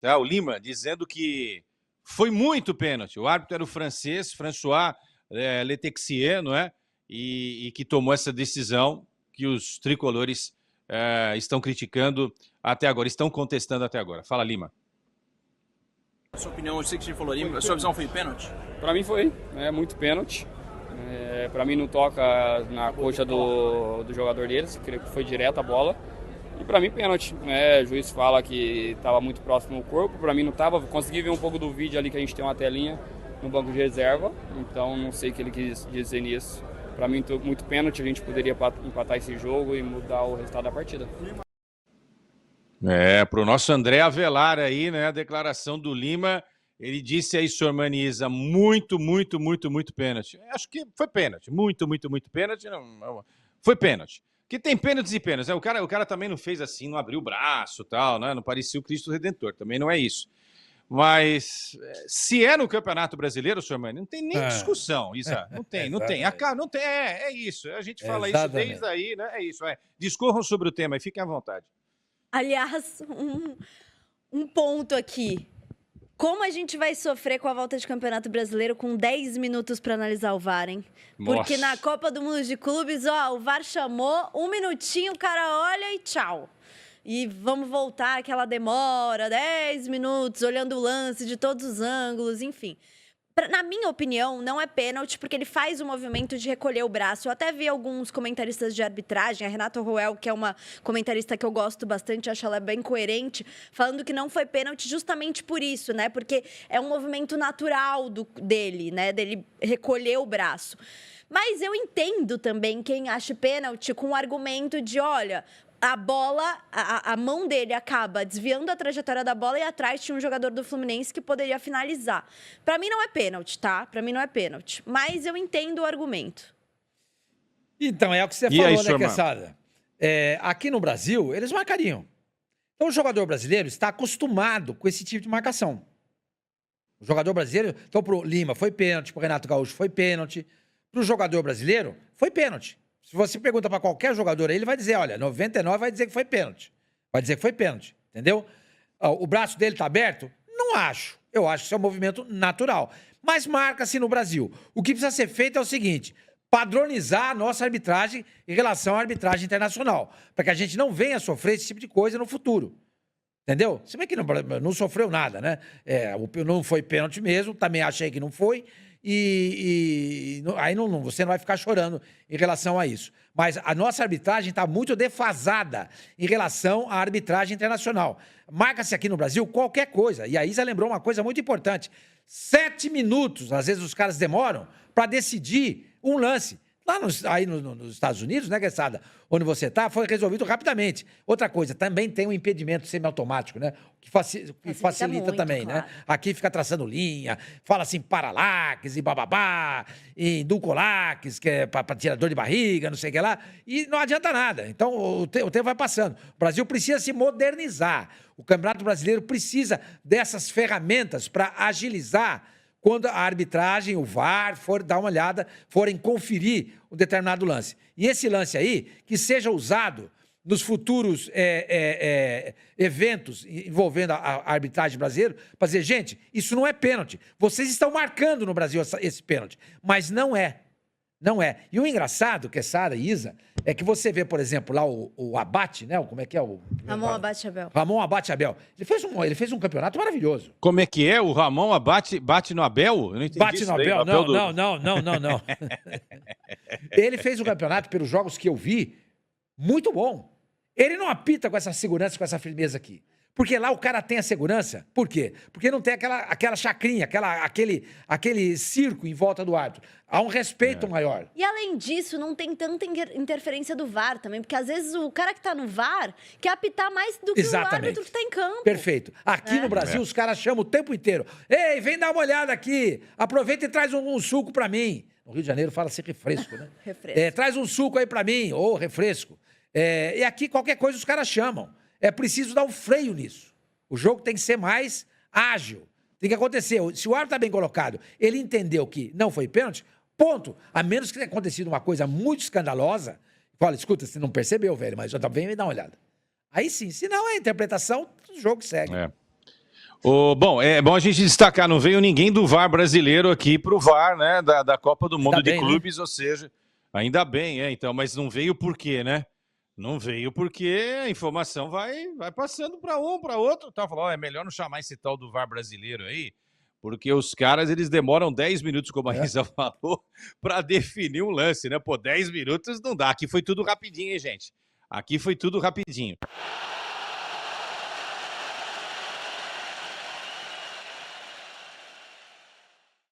tá? O Lima, dizendo que foi muito pênalti. O árbitro era o francês, François Letexier, não é? E que tomou essa decisão que os tricolores estão criticando até agora, estão contestando até agora. Fala, Lima. A sua opinião, eu sei que você falou ali, a sua visão foi pênalti? Para mim foi, muito pênalti. Para mim não toca na coxa do jogador deles, creio que foi direto a bola. E para mim pênalti, O juiz fala que estava muito próximo ao corpo, para mim não estava. Consegui ver um pouco do vídeo ali que a gente tem uma telinha no banco de reserva, então não sei o que ele quis dizer nisso. Para mim muito pênalti, a gente poderia empatar esse jogo e mudar o resultado da partida. Para o nosso André Avelar aí, né? A declaração do Lima, ele disse aí, senhor Maniza, muito pênalti. Acho que foi pênalti, muito pênalti. Não, foi pênalti. Porque tem pênaltis e pênaltis. O cara também não fez assim, não abriu o braço tal, né? Não parecia o Cristo Redentor, também não é isso. Mas se é no Campeonato Brasileiro, senhor Mani, não tem nem discussão, Isa. Não tem. Não tem, é isso. A gente fala isso desde aí, né? É isso. Discorram sobre o tema e fiquem à vontade. Aliás, um ponto aqui. Como a gente vai sofrer com a volta de Campeonato Brasileiro com 10 minutos para analisar o VAR, hein? Porque na Copa do Mundo de Clubes, o VAR chamou, 1 minutinho, o cara olha e tchau. E vamos voltar aquela demora, 10 minutos, olhando o lance de todos os ângulos, enfim. Na minha opinião, não é pênalti, porque ele faz o movimento de recolher o braço. Eu até vi alguns comentaristas de arbitragem, a Renata Ruel, que é uma comentarista que eu gosto bastante, acho ela bem coerente, falando que não foi pênalti justamente por isso, né? Porque é um movimento natural dele, né? Dele recolher o braço. Mas eu entendo também quem acha pênalti com o argumento de, olha, a bola, a mão dele acaba desviando a trajetória da bola e atrás tinha um jogador do Fluminense que poderia finalizar. Para mim não é pênalti, tá? Para mim não é pênalti. Mas eu entendo o argumento. Então, é o que você falou, né, Quesada? Aqui no Brasil, eles marcariam. Então, o jogador brasileiro está acostumado com esse tipo de marcação. O jogador brasileiro... Então, pro Lima foi pênalti, pro Renato Gaúcho foi pênalti. Pro jogador brasileiro, foi pênalti. Se você pergunta para qualquer jogador aí, ele vai dizer, olha, 99 vai dizer que foi pênalti. Vai dizer que foi pênalti, entendeu? O braço dele tá aberto? Não acho. Eu acho que isso é um movimento natural. Mas marca-se no Brasil. O que precisa ser feito é o seguinte, padronizar a nossa arbitragem em relação à arbitragem internacional, para que a gente não venha sofrer esse tipo de coisa no futuro. Entendeu? Se bem que não sofreu nada, né? Não foi pênalti mesmo, também achei que não foi. Aí você não vai ficar chorando em relação a isso. Mas a nossa arbitragem está muito defasada em relação à arbitragem internacional. Marca-se aqui no Brasil qualquer coisa. E a Isa lembrou uma coisa muito importante. 7 minutos, às vezes os caras demoram, para decidir um lance. Lá nos Estados Unidos, né, Quesada? Onde você está, foi resolvido rapidamente. Outra coisa, também tem um impedimento semiautomático, né? Que facilita muito, também, claro, né? Aqui fica traçando linha, fala assim, paralax e bababá, e dulcolax, que é para tirar dor de barriga, não sei o que lá, e não adianta nada. Então, o tempo vai passando. O Brasil precisa se modernizar. O Campeonato Brasileiro precisa dessas ferramentas para agilizar quando a arbitragem, o VAR, for dar uma olhada, forem conferir um determinado lance. E esse lance aí, que seja usado nos futuros eventos envolvendo a arbitragem brasileira, para dizer, gente, isso não é pênalti. Vocês estão marcando no Brasil esse pênalti, mas não é. Não é. E o engraçado, Quesada e Isa, é que você vê, por exemplo, lá o Abate, né? Como é que é o... Ramon Abate Abel. Ramon Abate Abel. Ele fez um campeonato maravilhoso. Como é que é? O Ramon bate no Abel? Eu não entendi. Bate no Abel? Não. Ele fez um campeonato, pelos jogos que eu vi, muito bom. Ele não apita com essa segurança, com essa firmeza aqui. Porque lá o cara tem a segurança. Por quê? Porque não tem aquela chacrinha, aquele circo em volta do árbitro. Há um respeito maior. E além disso, não tem tanta interferência do VAR também, porque às vezes o cara que tá no VAR quer apitar mais do que o árbitro que tá em campo. Perfeito. Aqui no Brasil, os caras chamam o tempo inteiro. Ei, vem dar uma olhada aqui. Aproveita e traz um suco pra mim. No Rio de Janeiro fala-se refresco, né? Refresco. Traz um suco aí pra mim, ou refresco. E aqui qualquer coisa os caras chamam. É preciso dar um freio nisso. O jogo tem que ser mais ágil. Tem que acontecer. Se o árbitro está bem colocado, ele entendeu que não foi pênalti, ponto. A menos que tenha acontecido uma coisa muito escandalosa. Fala, escuta, você não percebeu, velho, mas já vem me dar uma olhada. Aí sim, se não é interpretação, o jogo segue. Bom, é bom a gente destacar, não veio ninguém do VAR brasileiro aqui pro VAR, né, da Copa do Mundo de Clubes, né? Ou seja, ainda bem, então, mas não veio por quê, né? Não veio porque a informação vai passando para um, para outro, tá? Falou, é melhor não chamar esse tal do VAR brasileiro aí, porque os caras, eles demoram 10 minutos, como a Isa falou, para definir um lance, né? Pô, 10 minutos não dá, aqui foi tudo rapidinho, hein, gente? Aqui foi tudo rapidinho.